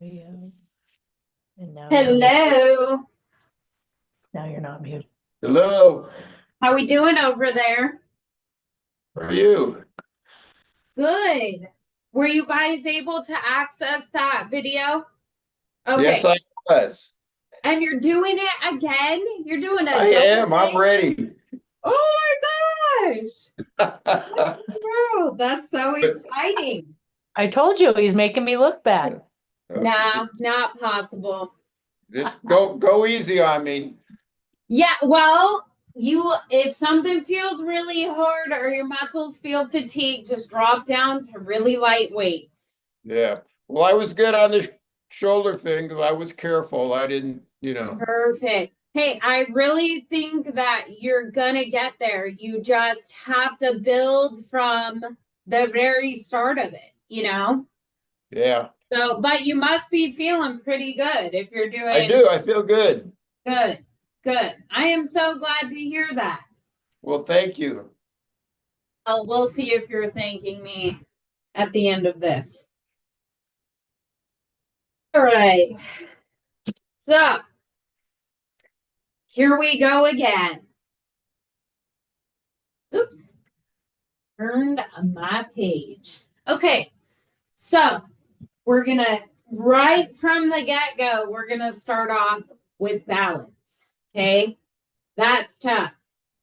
Yeah. And now Hello. you're not muted. Hello, How we doing over there? how are you? Good. Were you guys able to access that video? Yes, Okay. I was. And you're doing it again? You're doing I a double am. I'm thing? ready. Oh my gosh. Wow, that's so exciting. I told you he's making me look bad. No, not possible. Just go easy on me. Yeah, well, if something feels really hard or your muscles feel fatigued, just drop down to really light weights. Yeah. Well, I was good on the shoulder thing because I was careful. I didn't. Perfect. Hey, I really think that you're gonna get there. You just have to build from the very start of it. Yeah, So, but you must be feeling pretty good if you're I doing do. I feel good. good. Good. I am so glad to hear that. Well, thank you. We'll see if you're thanking me at the end of this. All right. So, here we go again. Oops. Turned my page. Okay. So, we're going to, right from the get go, we're going to start off with balance. Okay. That's tough.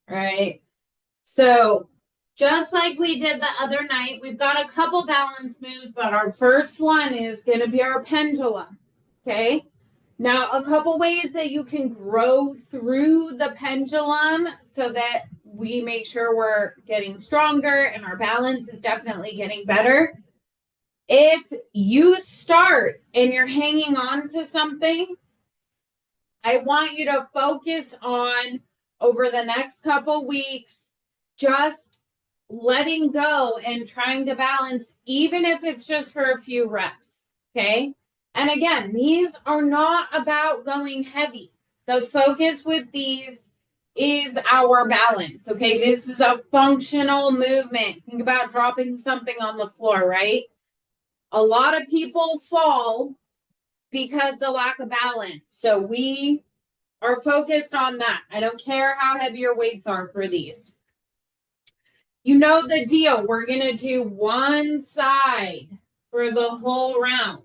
Right. So, just like we did the other night, we've got a couple balance moves, but our first one is going to be our pendulum. Okay. Now, a couple ways that you can grow through the pendulum so that we make sure we're getting stronger and our balance is definitely getting better. If you start and you're hanging on to something, I want you to focus on over the next couple weeks just letting go and trying to balance, even if it's just for a few reps. Okay. And again, these are not about going heavy. The focus with these is our balance. Okay. This is a functional movement. Think about dropping something on the floor, right? A lot of people fall because the lack of balance. So we are focused on that. I don't care how heavy your weights are for these. You know the deal. We're going to do one side for the whole round.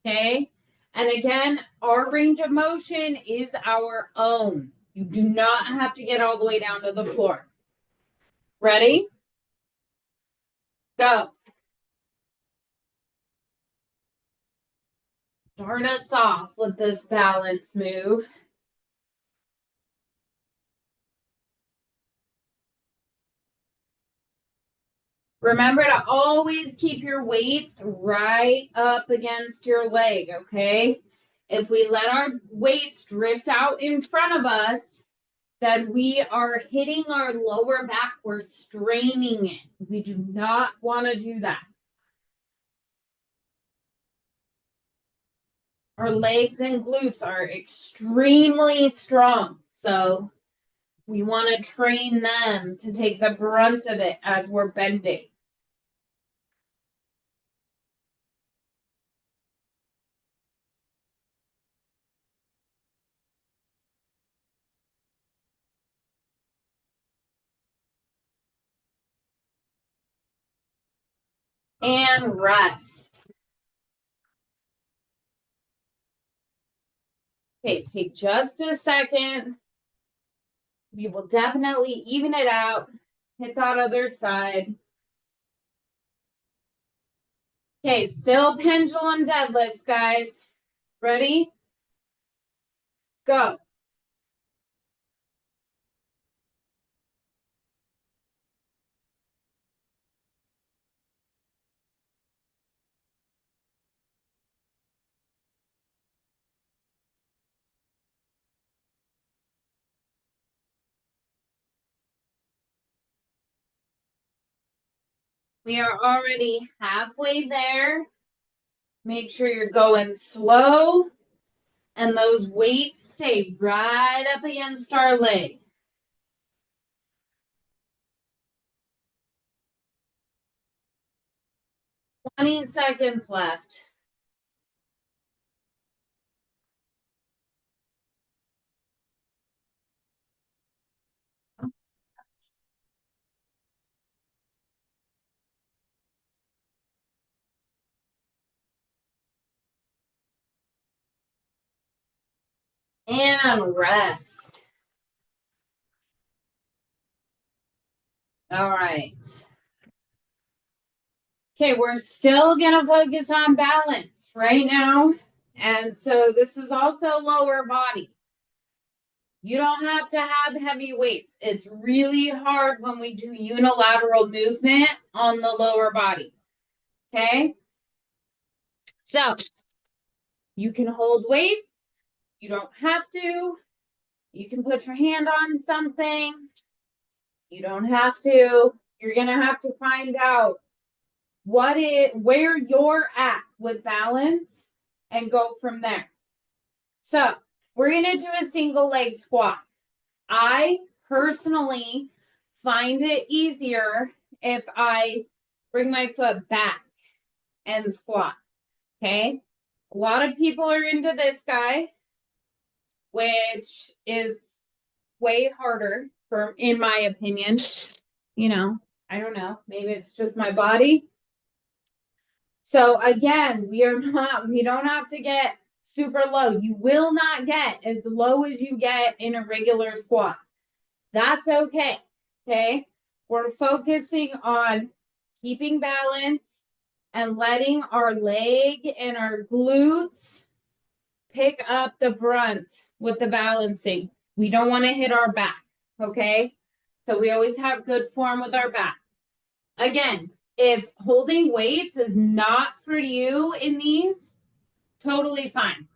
Okay. And again, our range of motion is our own. You do not have to get all the way down to the floor. Ready? Go. Start us off with this balance move. Remember to always keep your weights right up against your leg, okay? If we let our weights drift out in front of us, then we are hitting our lower back. We're straining it. We do not want to do that. Our legs and glutes are extremely strong. So we want to train them to take the brunt of it as we're bending. And rest. Okay, take just a second. We will definitely even it out. Hit that other side. Okay, still pendulum deadlifts, guys. Ready? Go. We are already halfway there. Make sure you're going slow and those weights stay right up against our leg. 20 seconds left. And rest. All right. Okay, we're still gonna focus on balance right now. And so this is also lower body. You don't have to have heavy weights. It's really hard when we do unilateral movement on the lower body. Okay? So you can hold weights. You don't have to. You can put your hand on something. You don't have to. You're going to have to find out where you're at with balance and go from there. So we're going to do a single leg squat. I personally find it easier if I bring my foot back and squat. Okay. A lot of people are into this guy, which is way harder in my opinion. You know, I don't know. Maybe it's just my body. So again, we don't have to get super low. You will not get as low as you get in a regular squat. That's okay. Okay. We're focusing on keeping balance and letting our leg and our glutes pick up the brunt with the balancing. We don't want to hit our back. Okay. So we always have good form with our back. Again, if holding weights is not for you in these, totally fine.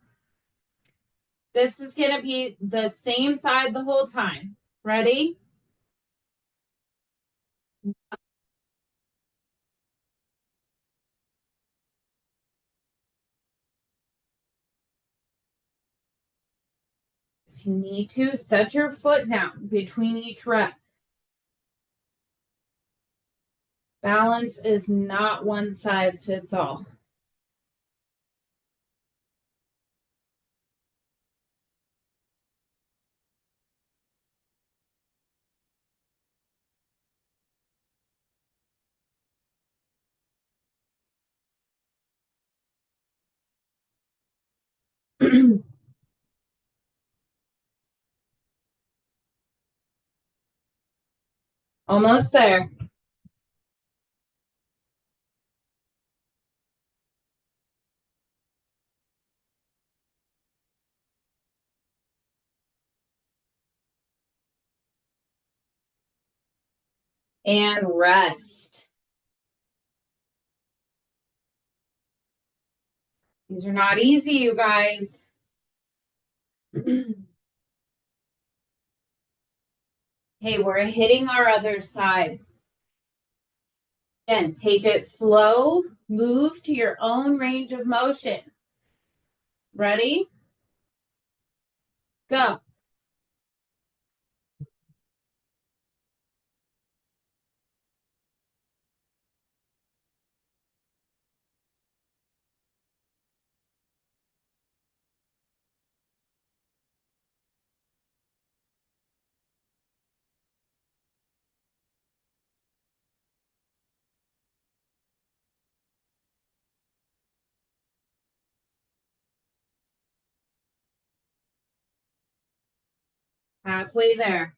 This is going to be the same side the whole time. Ready? If you need to, set your foot down between each rep. Balance is not one size fits all. Almost there. And rest. These are not easy, you guys. Hey, we're hitting our other side. Again, take it slow. Move to your own range of motion. Ready? Go. Halfway there.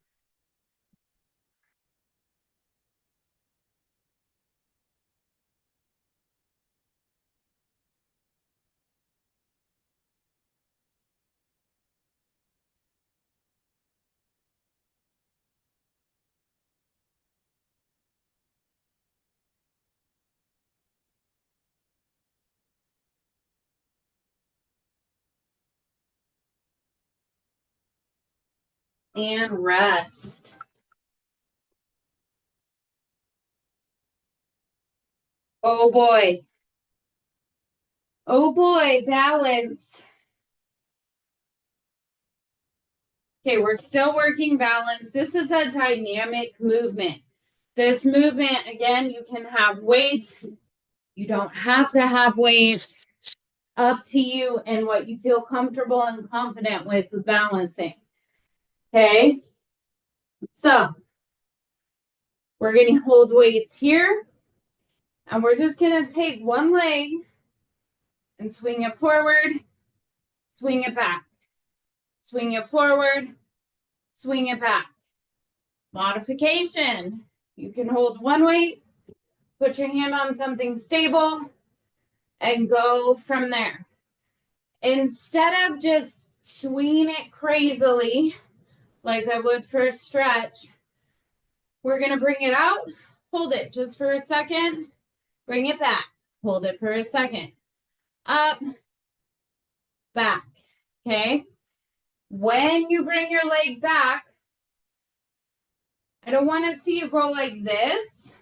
And rest. Oh boy. Oh boy, balance. Okay, we're still working balance. This is a dynamic movement. This movement, again, you can have weights. You don't have to have weights. Up to you and what you feel comfortable and confident with balancing. Okay, so we're going to hold weights here. And we're just going to take one leg and swing it forward, swing it back. swing it forward, swing it back. Modification. You can hold one weight, put your hand on something stable, and go from there. Instead of just swinging it crazily, like I would for a stretch, we're going to bring it out, hold it just for a second, bring it back, hold it for a second, up, back, okay? When you bring your leg back, I don't want to see you go like this,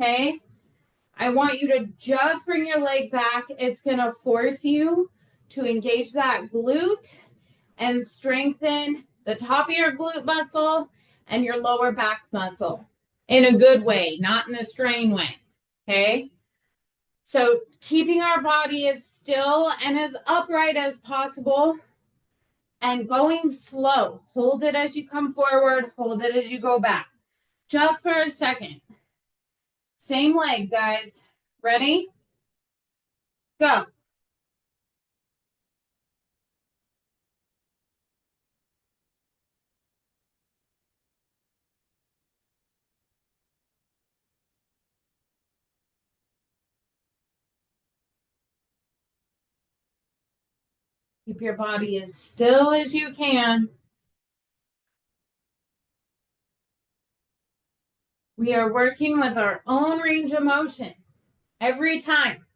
okay? I want you to just bring your leg back. It's going to force you to engage that glute and strengthen the top of your glute muscle and your lower back muscle in a good way, not in a strain way, okay? So keeping our body as still and as upright as possible and going slow. Hold it as you come forward, hold it as you go back. Just for a second. Same leg, guys. Ready? Go. Keep your body as still as you can. We are working with our own range of motion every time.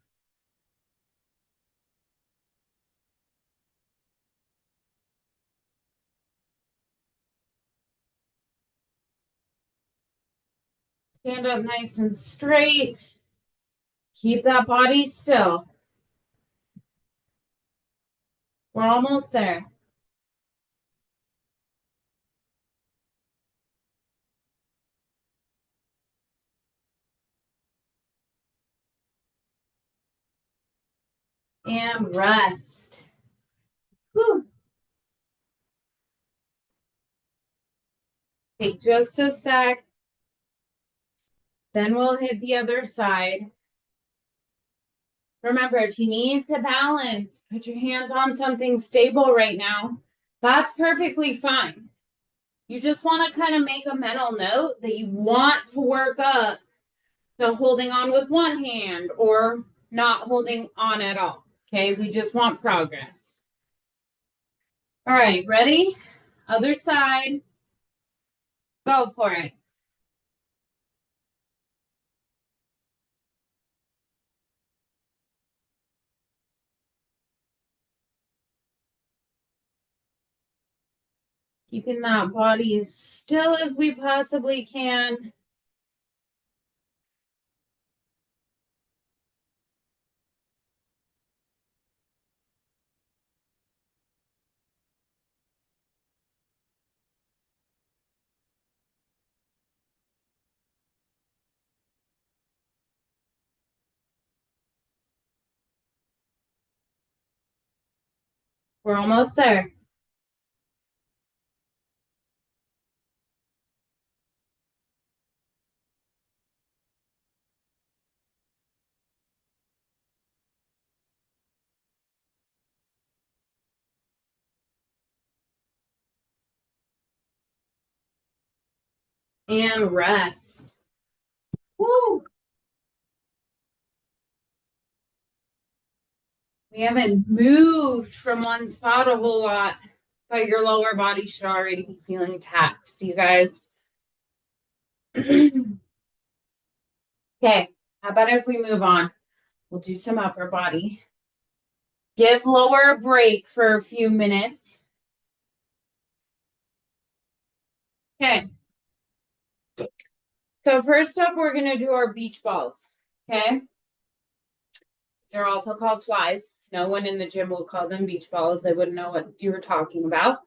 Stand up nice and straight. Keep that body still. We're almost there. And rest. Whew. Take just a sec. Then we'll hit the other side. Remember, if you need to balance, put your hands on something stable right now. That's perfectly fine. You just want to kind of make a mental note that you want to work up to holding on with one hand or not holding on at all. Okay, we just want progress. All right, ready? Other side. Go for it. Keeping that body as still as we possibly can. We're almost there. And rest. Woo! We haven't moved from one spot a whole lot, but your lower body should already be feeling taxed, you guys. Okay, how about if we move on? We'll do some upper body. Give lower a break for a few minutes. Okay. So first up, we're going to do our beach balls. Okay. They're also called flies. No one in the gym will call them beach balls. They wouldn't know what you were talking about.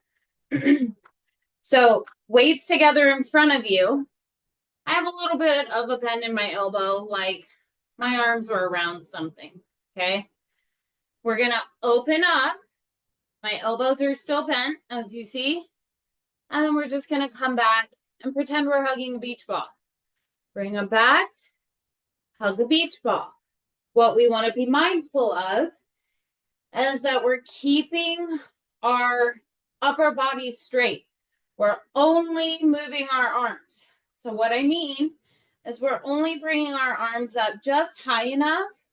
So weights together in front of you. I have a little bit of a bend in my elbow, like my arms are around something. Okay. We're going to open up. My elbows are still bent, as you see. And then we're just going to come back and pretend we're hugging a beach ball. Bring them back. Hug a beach ball. What we want to be mindful of is that we're keeping our upper body straight. We're only moving our arms. So what I mean is we're only bringing our arms up just high enough.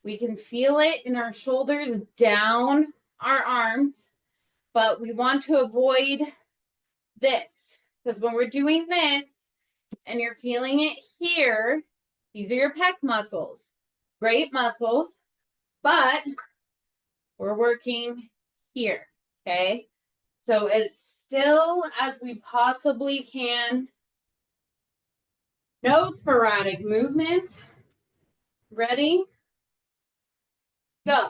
We can feel it in our shoulders down our arms, but we want to avoid this because when we're doing this and you're feeling it here, these are your pec muscles, great muscles, but we're working here, okay? So as still as we possibly can. No sporadic movement. Ready? Go.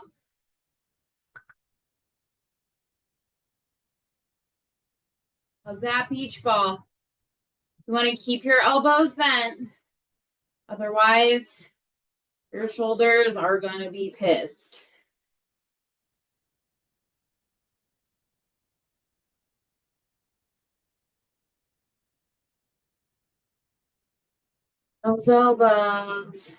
Hug that beach ball. You want to keep your elbows bent. Otherwise, your shoulders are going to be pissed. Those elbows.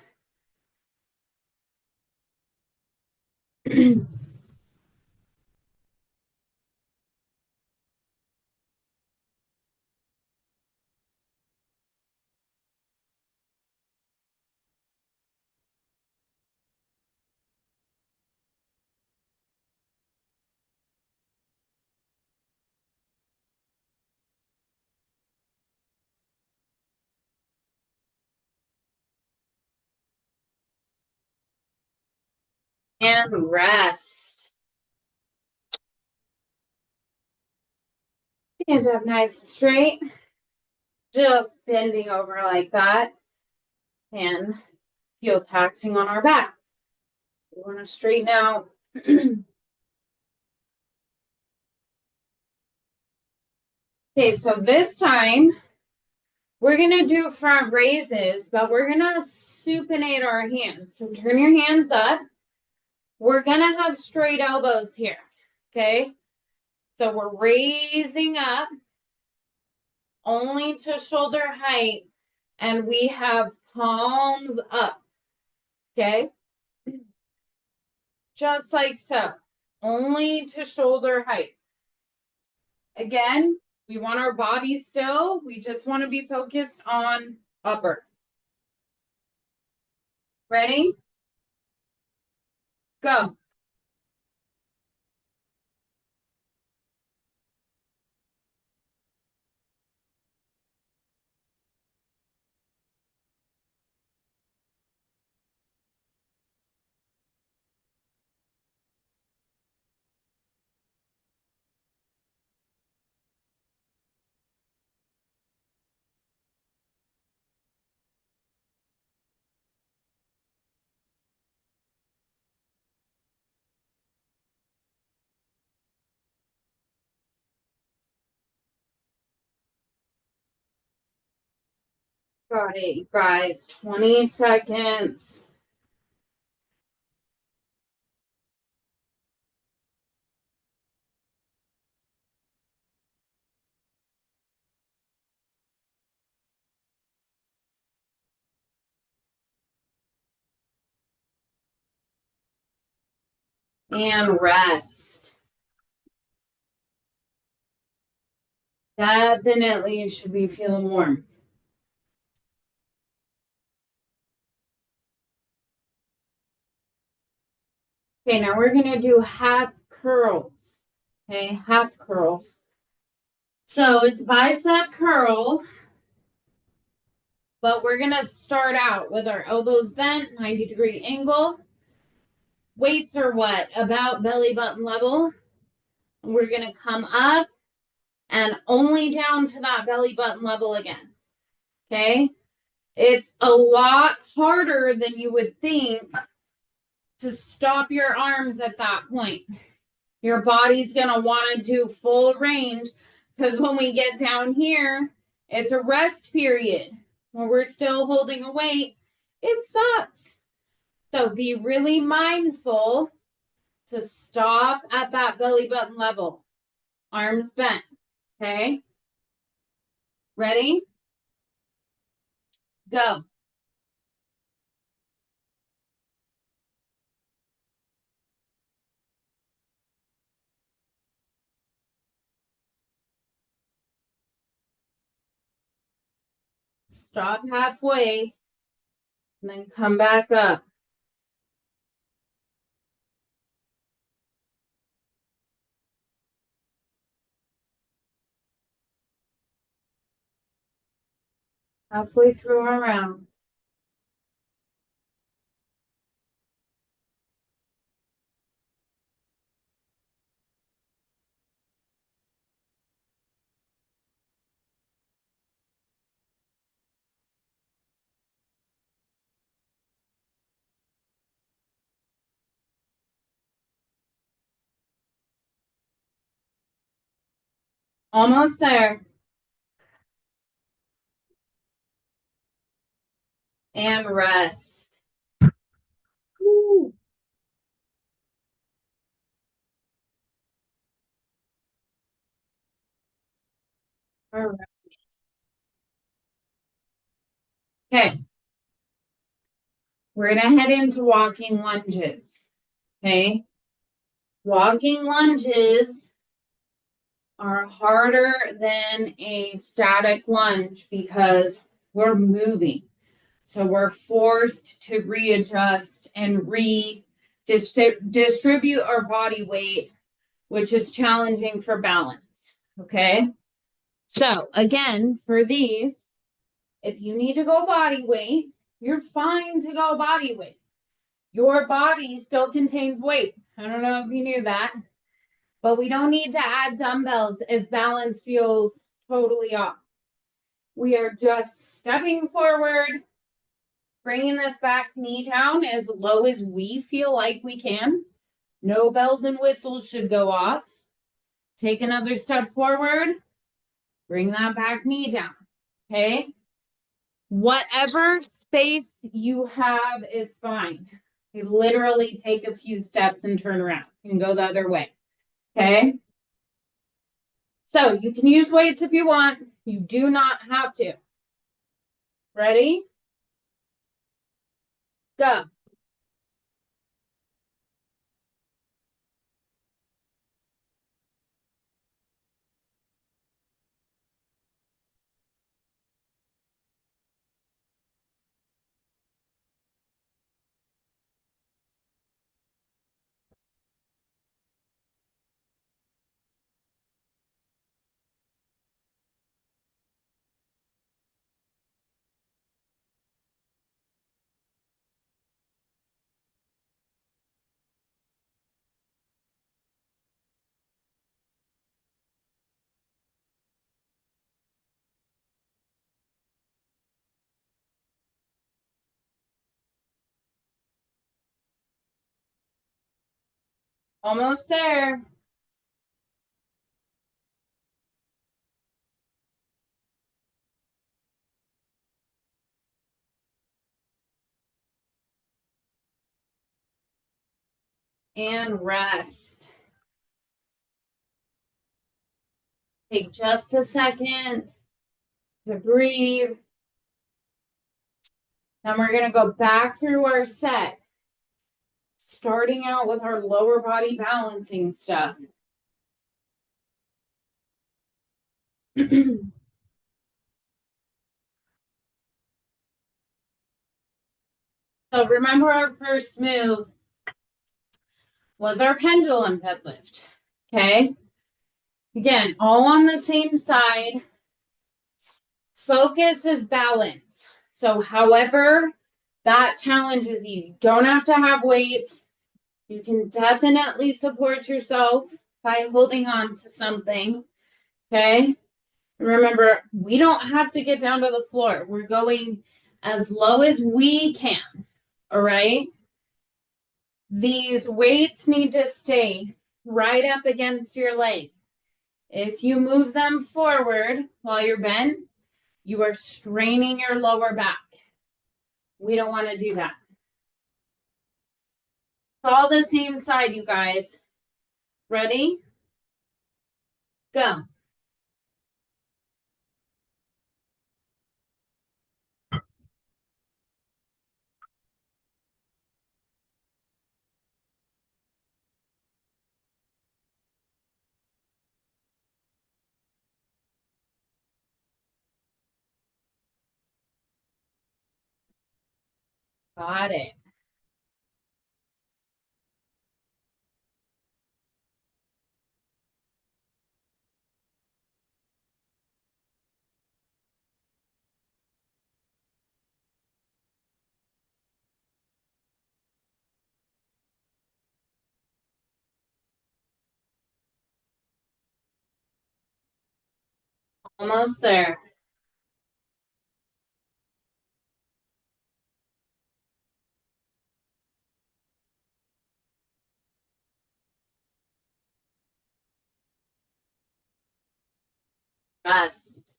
And rest. Stand up nice and straight. Just bending over like that. And feel taxing on our back. We want to straighten out. Okay, so this time we're going to do front raises, but we're going to supinate our hands. So turn your hands up. We're going to have straight elbows here, okay? So we're raising up only to shoulder height, and we have palms up, okay? Just like so, only to shoulder height. Again, we want our body still. We just want to be focused on upper. Ready? Go. Got it, you guys. 20 seconds. And rest. Definitely you should be feeling warm. Okay, now we're going to do half curls. Okay, half curls. So it's bicep curl, but we're going to start out with our elbows bent, 90-degree angle. Weights are what? About belly button level. We're going to come up and only down to that belly button level again. Okay? It's a lot harder than you would think to stop your arms at that point. Your body's going to want to do full range because when we get down here, it's a rest period. When we're still holding a weight, it sucks. So be really mindful to stop at that belly button level. Arms bent. Okay? Ready? Go. Stop halfway. And then come back up. Halfway through our round. Almost there. And rest. Woo. All right. Okay. We're going to head into walking lunges. Okay. Walking lunges are harder than a static lunge because we're moving. So we're forced to readjust and distribute our body weight, which is challenging for balance. Okay. So again, for these, if you need to go body weight, you're fine to go body weight. Your body still contains weight. I don't know if you knew that, but we don't need to add dumbbells if balance feels totally off. We are just stepping forward, bringing this back knee down as low as we feel like we can. No bells and whistles should go off. Take another step forward, bring that back knee down. Okay. Whatever space you have is fine. You literally take a few steps and turn around and go the other way. Okay. So you can use weights if you want. You do not have to. Ready? Go. Almost there. And rest. Take just a second to breathe. Then we're going to go back through our set, starting out with our lower body balancing stuff. So remember our first move was our pendulum deadlift. Okay. Again, all on the same side. Focus is balance. So however that challenges you, you don't have to have weights. You can definitely support yourself by holding on to something. Okay. Remember, we don't have to get down to the floor. We're going as low as we can. All right. These weights need to stay right up against your leg. If you move them forward while you're bent, you are straining your lower back. We don't want to do that. It's all the same side, you guys. Ready? Go. Got it. Almost there. Rest.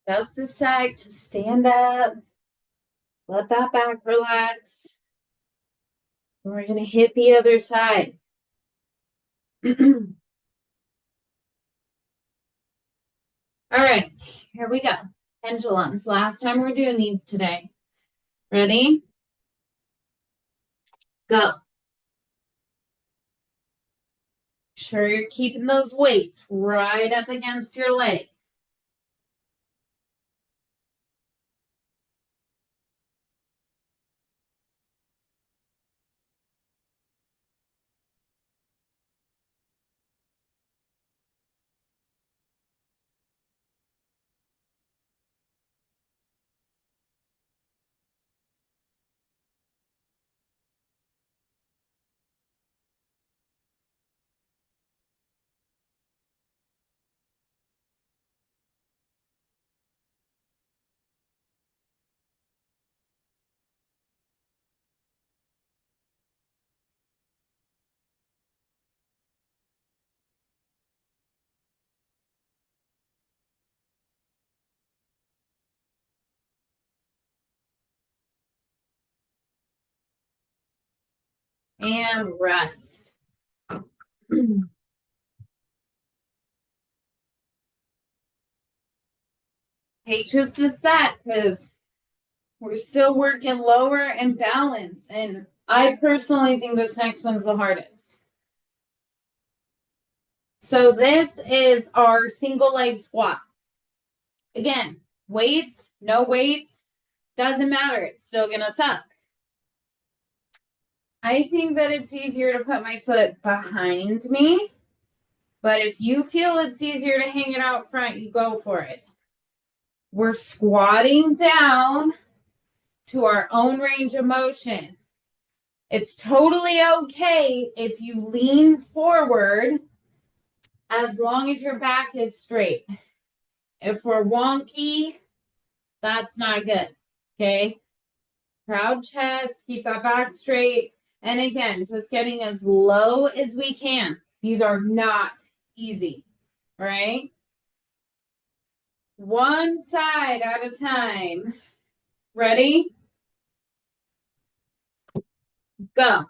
Just a sec to stand up. Let that back relax. And we're going to hit the other side. All right, here we go. Pendulums. Last time we're doing these today. Ready? Go. Sure you're keeping those weights right up against your leg. And rest. Take just a sec because we're still working lower and balance. And I personally think this next one's the hardest. So this is our single leg squat. Again, weights, no weights, doesn't matter. It's still gonna suck. I think that it's easier to put my foot behind me. But if you feel it's easier to hang it out front, you go for it. We're squatting down to our own range of motion. It's totally okay if you lean forward as long as your back is straight. If we're wonky, that's not good. Okay? Proud chest, keep that back straight. And again, just getting as low as we can. These are not easy, right? One side at a time. Ready? Go.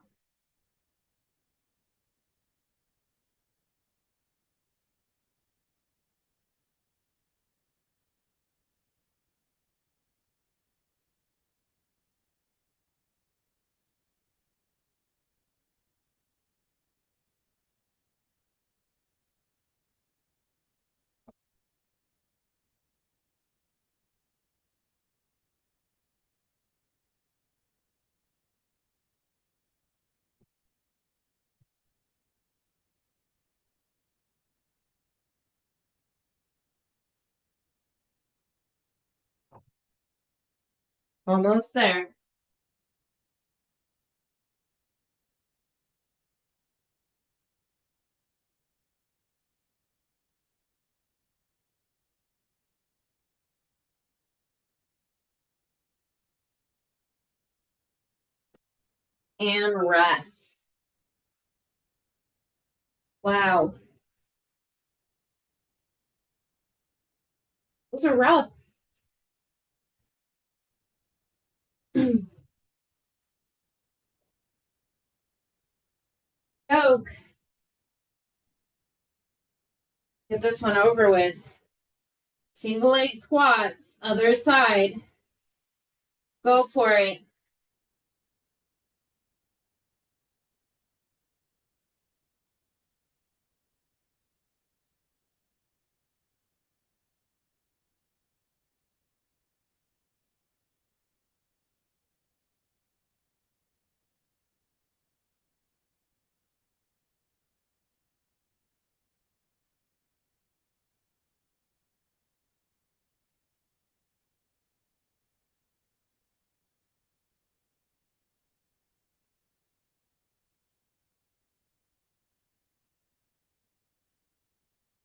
Almost there. And rest. Wow. Those are rough. Choke. Get this one over with. Single leg squats, other side. Go for it.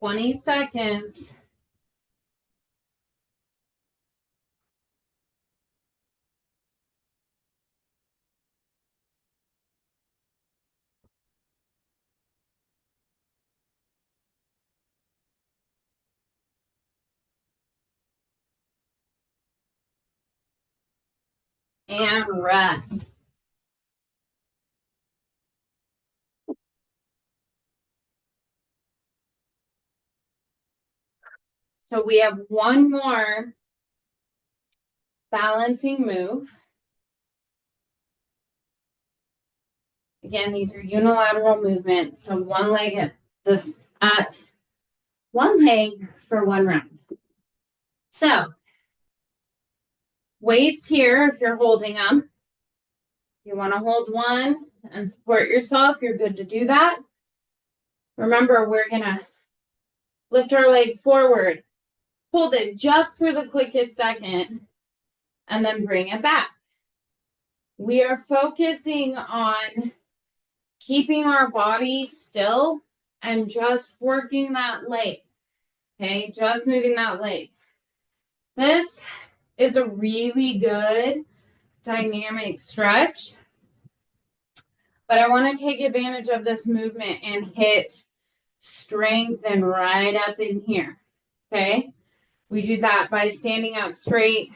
20 seconds. And rest. So we have one more balancing move. Again, these are unilateral movements. So one leg at one leg for one round. So weights here if you're holding them. You want to hold one and support yourself. You're good to do that. Remember, we're going to lift our leg forward, hold it just for the quickest second, and then bring it back. We are focusing on keeping our body still and just working that leg. Okay, just moving that leg. This is a really good dynamic stretch. But I want to take advantage of this movement and hit strength and right up in here. Okay. We do that by standing up straight,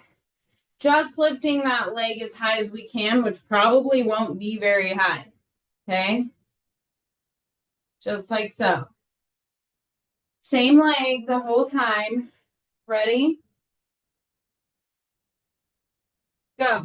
just lifting that leg as high as we can, which probably won't be very high. Okay. Just like so. Same leg the whole time. Ready? Go.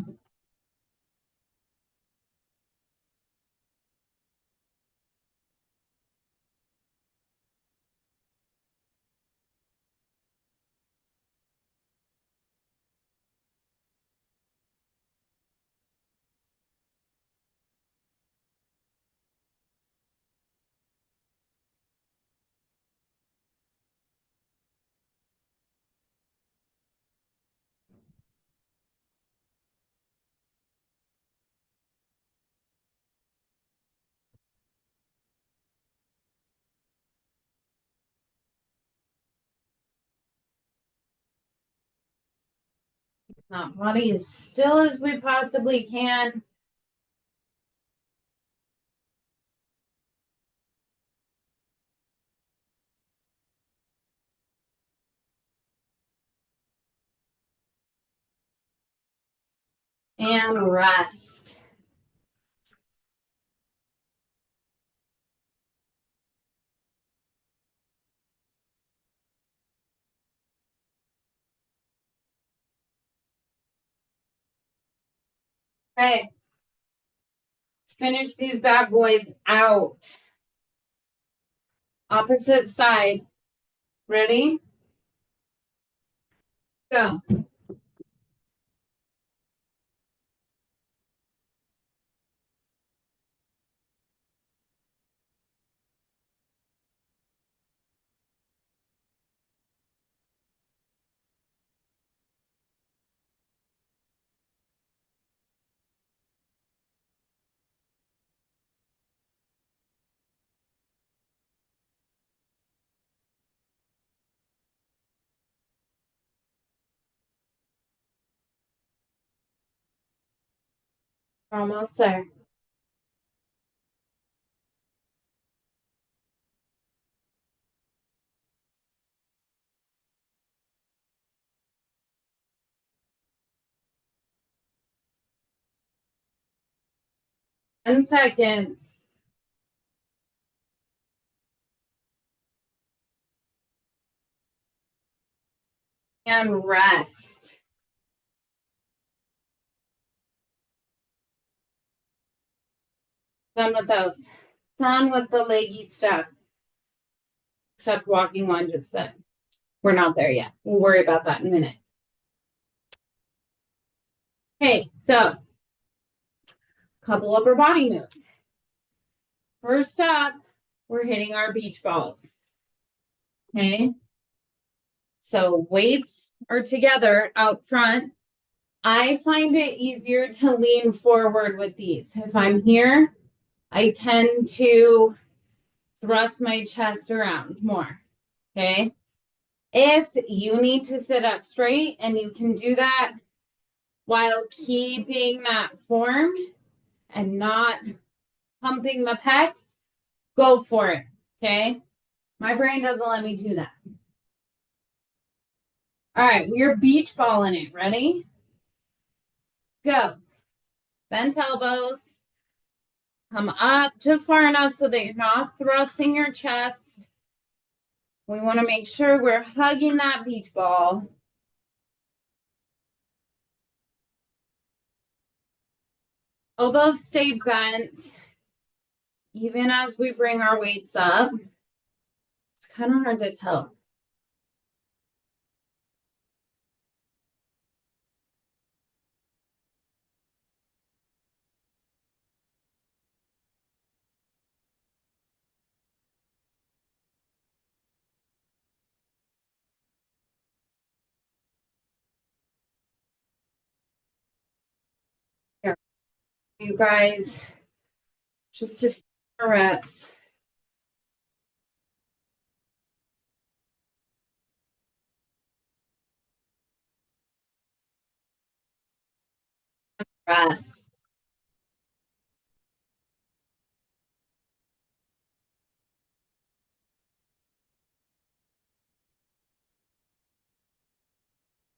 That body as still as we possibly can. And rest. Okay. Let's finish these bad boys out. Opposite side. Ready? Go. Almost there. Ten seconds. And rest. Done with those. Done with the leggy stuff. Except walking lunges, but we're not there yet. We'll worry about that in a minute. Okay, so couple upper body moves. First up, we're hitting our beach balls. Okay. So weights are together out front. I find it easier to lean forward with these. If I'm here, I tend to thrust my chest around more. Okay. If you need to sit up straight and you can do that while keeping that form and not pumping the pecs, go for it. Okay. My brain doesn't let me do that. All right, we're beach balling it. Ready? Go. Bent elbows. Come up just far enough so that you're not thrusting your chest. We want to make sure we're hugging that beach ball. Elbows stay bent even as we bring our weights up. It's kind of hard to tell. Here, you guys, just a few more reps. Rest.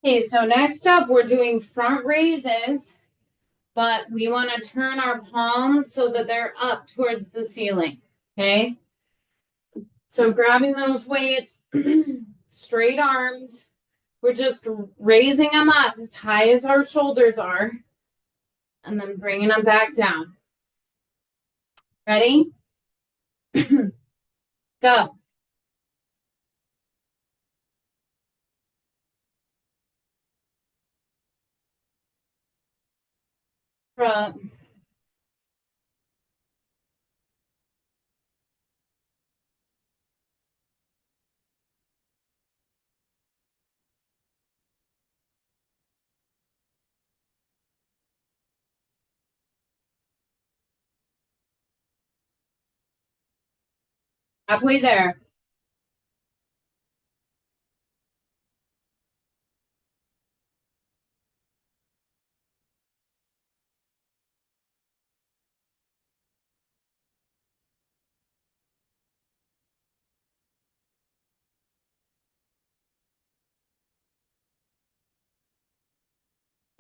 Okay, so next up, we're doing front raises, but we want to turn our palms so that they're up towards the ceiling. Okay. So grabbing those weights, straight arms, we're just raising them up as high as our shoulders are, and then bringing them back down. Ready? Go. Front. Halfway there.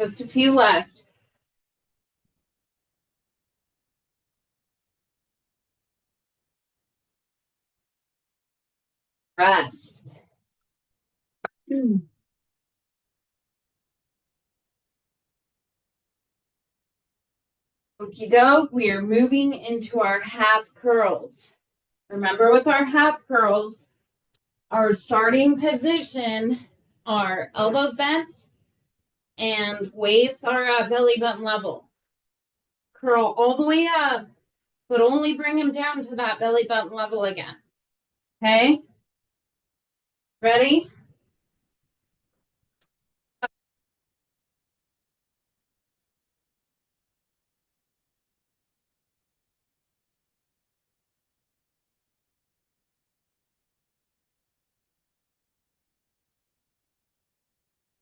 Just a few left. Rest. Okie doke, we are moving into our half curls. Remember, with our half curls, our starting position are elbows bent and weights are at belly button level. Curl all the way up, but only bring them down to that belly button level again. Okay? Ready?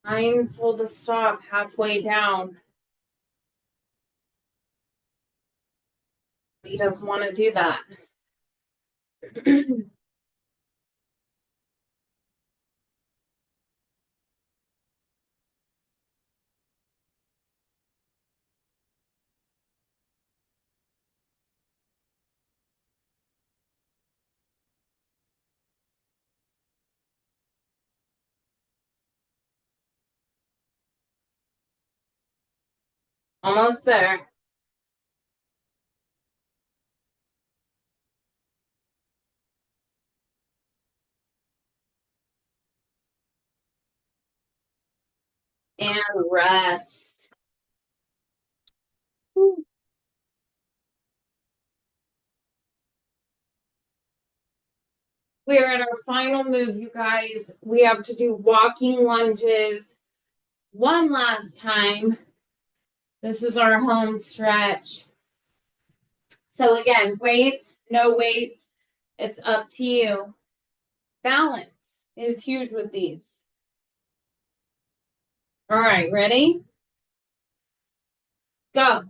Mindful to stop halfway down. He doesn't want to do that. Almost there. And rest. We're at our final move, you guys. We have to do walking lunges one last time. This is our home stretch. So again, weights, no weights, it's up to you. Balance is huge with these. All right, ready? Go.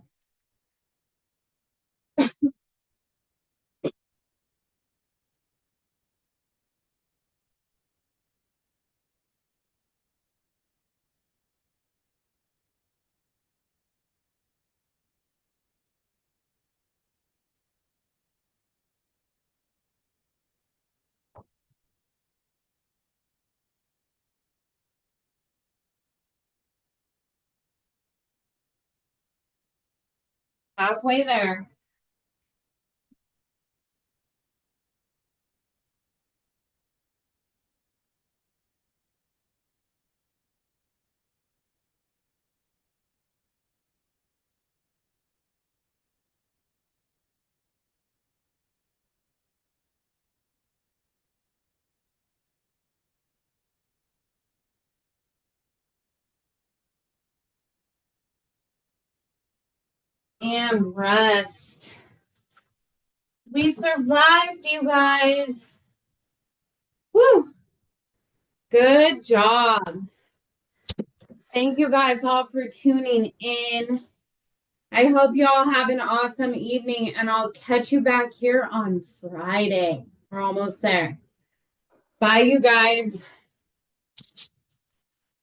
Halfway there. And rest. We survived, you guys. Woo! Good job. Thank you guys all for tuning in. I hope you all have an awesome evening, and I'll catch you back here on Friday. We're almost there. Bye, you guys.